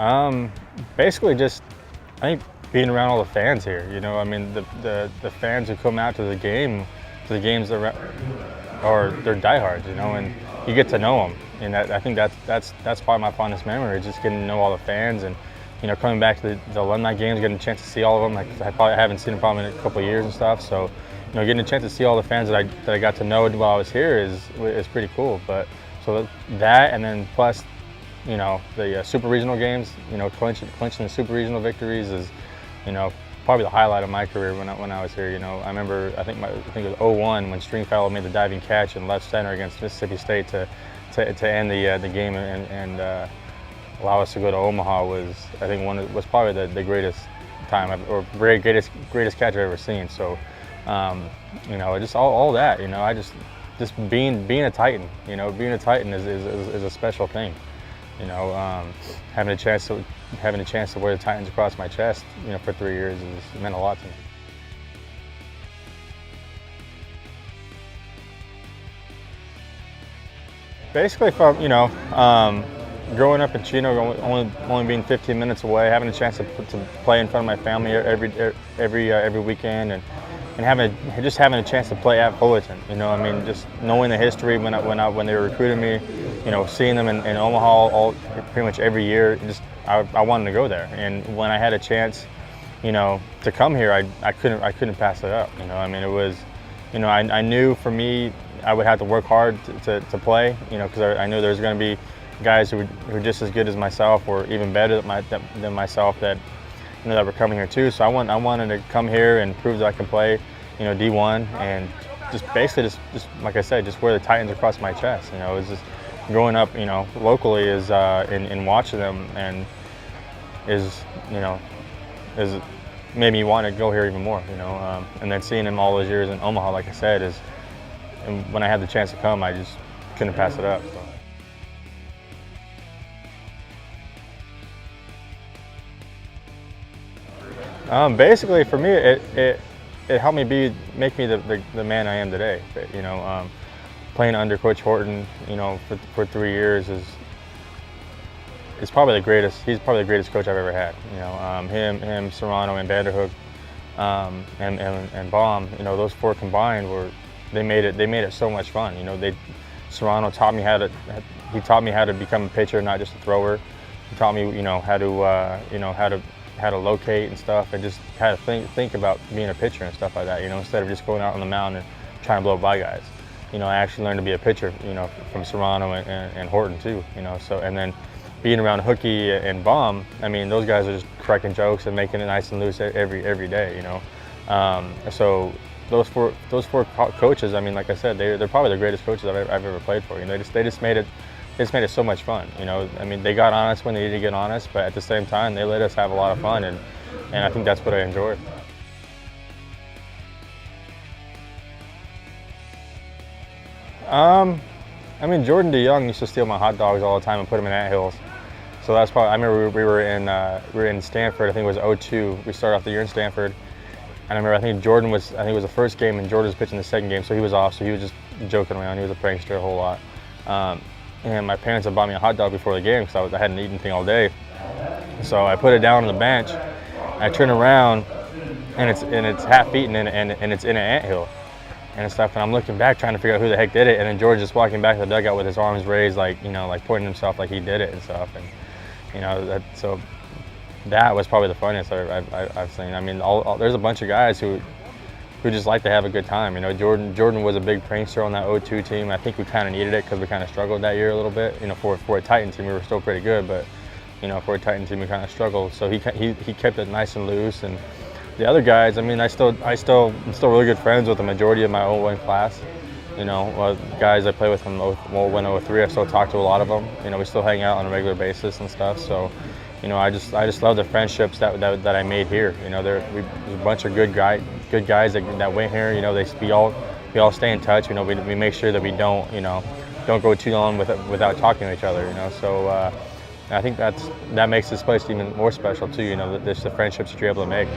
Um, Basically just, I think being around all the fans here. I mean the fans who come out to the games or they're diehards. And you get to know them, and I think that's probably my fondest memory, just getting to know all the fans and coming back to the alumni games, getting a chance to see all of them. Like I probably haven't seen them probably in a couple of years and stuff. So getting a chance to see all the fans that I got to know while I was here is pretty cool. But so that, and then plus the super regional games, clinching the super regional victories is probably the highlight of my career when I was here. I remember I think it was 01 when Stringfellow made the diving catch in left center against Mississippi State to end the game and allow us to go to Omaha. Was probably the greatest time greatest catch I've ever seen. So just all that. I just being a Titan. Being a Titan is a special thing. Having a chance to wear the Titans across my chest, for 3 years meant a lot to me. Basically, from growing up in Chino, only being 15 minutes away, having a chance to play in front of my family every weekend, and having a chance to play at Fullerton. I mean, just knowing the history when they were recruiting me, seeing them in Omaha pretty much every year, I wanted to go there. And when I had a chance, to come here, I couldn't pass it up. I mean, it was, I knew for me I would have to work hard to play, because I knew there was going to be guys who were just as good as myself or even better than myself that that were coming here too. So I wanted to come here and prove that I can play, D1, and just basically just like I said, just wear the Titans across my chest. It was just growing up, locally is in watching them, and is made me want to go here even more. And then seeing them all those years in Omaha, like I said, and when I had the chance to come, I just couldn't pass it up. So. Basically, for me, it helped me make me the man I am today. Playing under Coach Horton, for 3 years is probably the greatest. He's probably the greatest coach I've ever had. Him, Serrano, and Vanderhook, and Baum. Those four combined they made it so much fun. Serrano taught me how to become a pitcher, not just a thrower. He taught me, how to locate and stuff, and just how to think about being a pitcher and stuff like that. Instead of just going out on the mound and trying to blow by guys. I actually learned to be a pitcher. From Serrano and Horton too. So, and then being around Hookie and Baum, I mean, those guys are just cracking jokes and making it nice and loose every day. So those four coaches, I mean, like I said, they're probably the greatest coaches I've ever played for. They just made it so much fun. I mean, they got on us when they needed to get on us, but at the same time, they let us have a lot of fun, and I think that's what I enjoyed. I mean, Jordan DeYoung used to steal my hot dogs all the time and put them in anthills. So that's probably. I remember we were in Stanford. I think it was 02. We started off the year in Stanford, and I remember I think it was the first game, and Jordan was pitching the second game, so he was off. So he was just joking around. He was a prankster a whole lot. And my parents had bought me a hot dog before the game because I hadn't eaten anything all day. So I put it down on the bench. I turn around, and it's half eaten and it's in an anthill and stuff. And I'm looking back trying to figure out who the heck did it. And then George just walking back to the dugout with his arms raised, like pointing himself like he did it and stuff. And so that was probably the funniest I've seen. I mean, there's a bunch of guys who just like to have a good time. Jordan was a big prankster on that 02 team. I think we kind of needed it because we kind of struggled that year a little bit. For a Titan team, we were still pretty good, but for a Titan team, we kind of struggled. So he kept it nice and loose. And the other guys, I mean, I'm still really good friends with the majority of my 01 class. Guys I play with from 01, 03, I still talk to a lot of them. We still hang out on a regular basis and stuff. So, I just love the friendships that I made here. There's a bunch of good guys that went here. We all stay in touch. We make sure that we don't go too long without talking to each other. So I think that makes this place even more special too. The friendships that you're able to make.